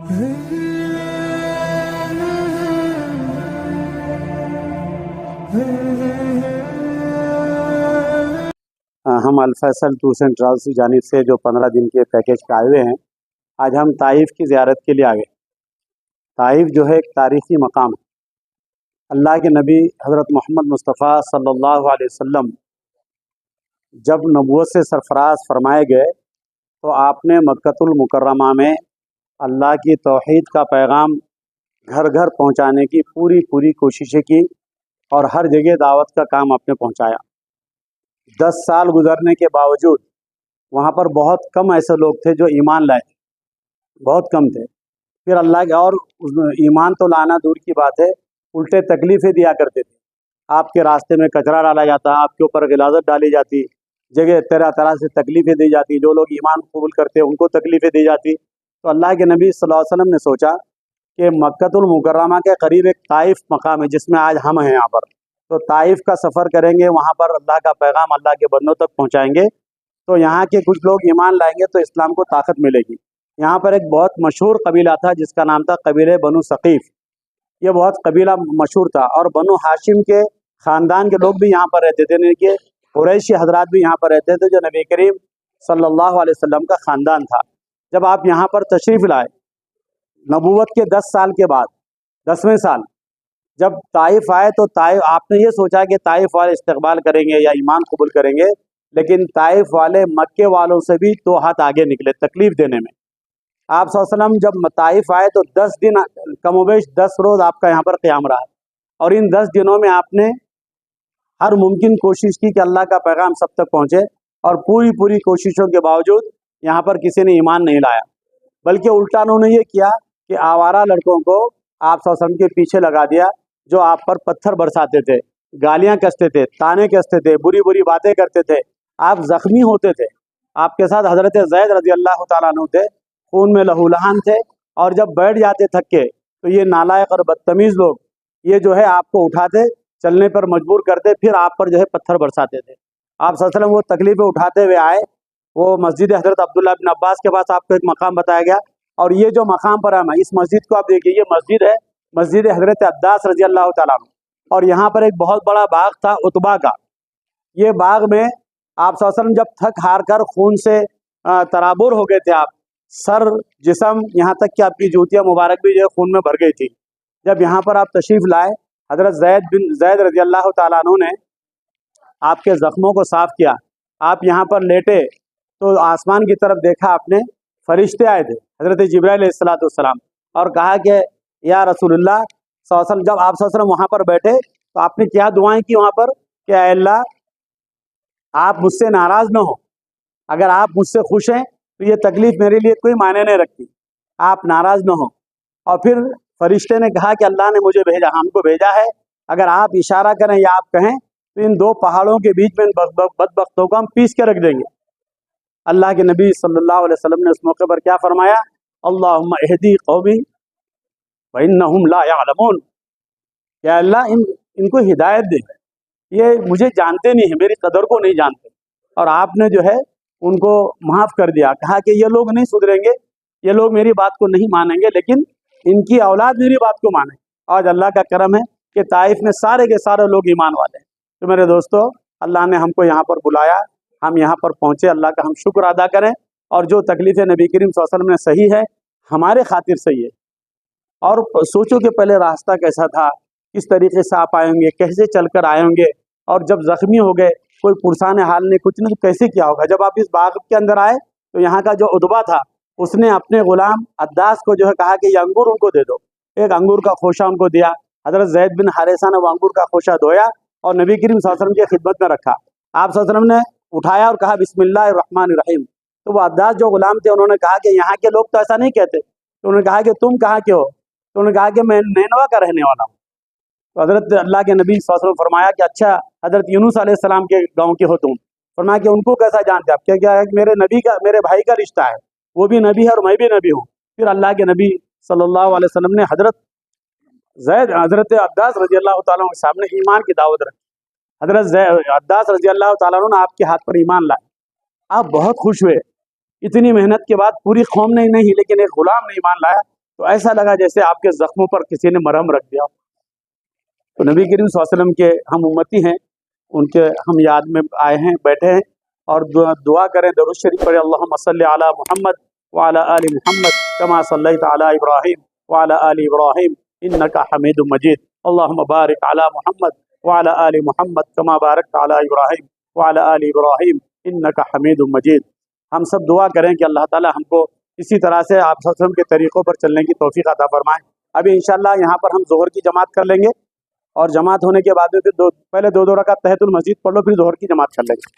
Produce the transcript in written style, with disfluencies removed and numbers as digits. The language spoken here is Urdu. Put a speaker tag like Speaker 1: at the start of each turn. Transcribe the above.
Speaker 1: ہم الفیصل ٹورس اینڈ ٹریولس کی جانب سے جو 15 دن کے پیکیج پہ آئے ہوئے ہیں، آج ہم طائف کی زیارت کے لیے آ گئے۔ طائف جو ہے ایک تاریخی مقام ہے۔ اللہ کے نبی حضرت محمد مصطفیٰ صلی اللہ علیہ وسلم جب نبوت سے سرفراز فرمائے گئے تو آپ نے مکۃ المکرمہ میں اللہ کی توحید کا پیغام گھر گھر پہنچانے کی پوری کوششیں کی اور ہر جگہ دعوت کا کام آپ نے پہنچایا۔ 10 سال گزرنے کے باوجود وہاں پر بہت کم ایسے لوگ تھے جو ایمان لائے، بہت کم تھے۔ پھر اللہ کے اور ایمان تو لانا دور کی بات ہے، الٹے تکلیفیں دیا کرتے تھے۔ آپ کے راستے میں کچرا ڈالا جاتا، آپ کے اوپر غلاظت ڈالی جاتی، جگہ طرح سے تکلیفیں دی جاتی، جو لوگ ایمان قبول کرتے ان کو تکلیفیں دی جاتی۔ تو اللہ کے نبی صلی اللہ علیہ وسلم نے سوچا کہ مکۃ المکرمہ کے قریب ایک طائف مقام ہے جس میں آج ہم ہیں یہاں پر، تو طائف کا سفر کریں گے، وہاں پر اللہ کا پیغام اللہ کے بندوں تک پہنچائیں گے، تو یہاں کے کچھ لوگ ایمان لائیں گے تو اسلام کو طاقت ملے گی۔ یہاں پر ایک بہت مشہور قبیلہ تھا جس کا نام تھا قبیلہ بنو ثقیف۔ یہ بہت قبیلہ مشہور تھا، اور بنو ہاشم کے خاندان کے لوگ بھی یہاں پر رہتے تھے، یعنی کہ قریشی حضرات بھی یہاں پر رہتے تھے، جو نبی کریم صلی اللہ علیہ وسلم کا خاندان تھا۔ جب آپ یہاں پر تشریف لائے نبوت کے 10 سال کے بعد، 10ویں سال جب طائف آئے تو طائف آپ نے یہ سوچا کہ طائف والے استقبال کریں گے یا ایمان قبول کریں گے، لیکن طائف والے مکے والوں سے بھی 2 ہاتھ آگے نکلے تکلیف دینے میں۔ آپ صلی اللہ علیہ وسلم جب طائف آئے تو 10 دن کم و بیش 10 روز آپ کا یہاں پر قیام رہا، اور ان 10 دنوں میں آپ نے ہر ممکن کوشش کی کہ اللہ کا پیغام سب تک پہنچے، اور پوری کوششوں کے باوجود یہاں پر کسی نے ایمان نہیں لایا، بلکہ الٹا انہوں نے یہ کیا کہ آوارہ لڑکوں کو آپ صلی اللہ علیہ وسلم کے پیچھے لگا دیا، جو آپ پر پتھر برساتے تھے، گالیاں کستے تھے، تانے کستے تھے، بری باتیں کرتے تھے، آپ زخمی ہوتے تھے۔ آپ کے ساتھ حضرت زید رضی اللہ تعالیٰ عنہ تھے، خون میں لہولہان تھے، اور جب بیٹھ جاتے تھک کے تو یہ نالائق اور بدتمیز لوگ یہ جو ہے آپ کو اٹھاتے، چلنے پر مجبور کرتے، پھر آپ پر جو ہے پتھر برساتے تھے۔ آپ صلی اللہ علیہ وسلم وہ تکلیفیں اٹھاتے ہوئے آئے، وہ مسجد حضرت عبداللہ بن عباس کے پاس آپ کو ایک مقام بتایا گیا، اور یہ جو مقام پر ہم ہیں، اس مسجد کو آپ دیکھیے، یہ مسجد ہے مسجد حضرت عباس رضی اللہ تعالیٰ عنہ، اور یہاں پر ایک بہت بڑا باغ تھا عتبہ کا۔ یہ باغ میں آپ صلی اللہ علیہ وسلم جب تھک ہار کر خون سے ترابور ہو گئے تھے، آپ سر جسم یہاں تک کہ آپ کی جوتیاں مبارک بھی جو ہے خون میں بھر گئی تھی، جب یہاں پر آپ تشریف لائے، حضرت زید رضی اللہ تعالیٰ عنہ نے آپ کے زخموں کو صاف کیا۔ آپ یہاں پر لیٹے تو آسمان کی طرف دیکھا آپ نے، فرشتے آئے تھے حضرت جبرائیل علیہ الصلوۃ والسلام، اور کہا کہ یا رسول اللہ صلی اللہ علیہ وسلم، جب آپ صلی اللہ علیہ وسلم وہاں پر بیٹھے تو آپ نے کیا دعائیں کی وہاں پر کہ اے اللہ آپ مجھ سے ناراض نہ ہو، اگر آپ مجھ سے خوش ہیں تو یہ تکلیف میرے لیے کوئی معنی نہیں رکھتی، آپ ناراض نہ ہو۔ اور پھر فرشتے نے کہا کہ اللہ نے مجھے بھیجا، ہم کو بھیجا ہے، اگر آپ اشارہ کریں یا آپ کہیں تو ان 2 پہاڑوں کے بیچ میں ان بدبختوں کو ہم پیس کے رکھ دیں گے۔ اللہ کے نبی صلی اللہ علیہ وسلم نے اس موقع پر کیا فرمایا؟ اللہم اہدی قومی وانہم لا یعلمون، یا اللہ ان کو ہدایت دے، یہ مجھے جانتے نہیں ہیں، میری قدر کو نہیں جانتے، اور آپ نے جو ہے ان کو معاف کر دیا۔ کہا کہ یہ لوگ نہیں سدھریں گے، یہ لوگ میری بات کو نہیں مانیں گے، لیکن ان کی اولاد میری بات کو مانیں۔ آج اللہ کا کرم ہے کہ طائف میں سارے کے سارے لوگ ایمان والے ہیں۔ تو میرے دوستو، اللہ نے ہم کو یہاں پر بلایا، ہم یہاں پر پہنچے، اللہ کا ہم شکر ادا کریں، اور جو تکلیفیں نبی کریم صلی اللہ علیہ وسلم نے صحیح ہے ہمارے خاطر صحیح ہے۔ اور سوچو کہ پہلے راستہ کیسا تھا، کس طریقے سے آپ آئیں گے، کیسے چل کر آئیں گے، اور جب زخمی ہو گئے، کوئی پرسان حال نہیں، کچھ نہیں، تو کیسے کیا ہوگا؟ جب آپ اس باغ کے اندر آئے تو یہاں کا جو عتبہ تھا اس نے اپنے غلام عداس کو جو ہے کہا کہ یہ انگور ان کو دے دو، ایک انگور کا خوشہ ان کو دیا۔ حضرت زید بن حارثہ نے وہ انگور کا خوشہ دھویا اور نبی کریم صلی اللہ علیہ وسلم کی خدمت میں رکھا۔ آپ صلی اللہ علیہ وسلم نے اٹھایا اور کہا بسم اللہ الرحمن الرحیم، تو وہ عداس جو غلام تھے انہوں نے کہا کہ یہاں کے لوگ تو ایسا نہیں کہتے، تو انہوں نے کہا کہ تم کہاں کے ہو؟ تو انہوں نے کہا کہ میں نینوا کا رہنے والا ہوں۔ تو حضرت اللہ کے نبی صلی اللہ علیہ وسلم فرمایا کہ اچھا حضرت یونس علیہ السلام کے گاؤں کے ہو تم؟ فرمایا کہ ان کو کیسا جانتے آپ؟ کیا ہے کہ میرے بھائی کا رشتہ ہے، وہ بھی نبی ہے اور میں بھی نبی ہوں۔ پھر اللہ کے نبی صلی اللہ علیہ وسلم نے حضرت عباس رضی اللہ تعالیٰ عنہ کے سامنے ایمان کی دعوت رکھی۔ حضرت عباس رضی اللہ تعالیٰ عنہ نے آپ کے ہاتھ پر ایمان لائے، آپ بہت خوش ہوئے۔ اتنی محنت کے بعد پوری قوم نے نہیں، لیکن ایک غلام نے ایمان لایا، تو ایسا لگا جیسے آپ کے زخموں پر کسی نے مرہم رکھ دیا. تو نبی کریم صلی اللہ علیہ وسلم کے ہم امتی ہیں، ان کے ہم یاد میں آئے ہیں، بیٹھے ہیں، اور دعا کریں، درود شریف پڑھیں، اللہم صلی علی محمد وعلی آل محمد کما صلیت علی ابراہیم وعلی آل ابراہیم انک حمید مجید، اللہم بارک علی محمد وعلی آل محمد کما بارکت علی ابراہیم وعلی آل ابراہیم انک حمید مجید. ہم سب دعا کریں کہ اللہ تعالی ہم کو اسی طرح سے آپ صلی اللہ علیہ وسلم کے طریقوں پر چلنے کی توفیق عطا فرمائیں. ابھی انشاءاللہ یہاں پر ہم ظہر کی جماعت کر لیں گے، اور جماعت ہونے کے بعد میں پھر پہلے دو رکعت تحیۃ المسجد پڑھ لو، پھر ظہر کی جماعت کر لیں گے.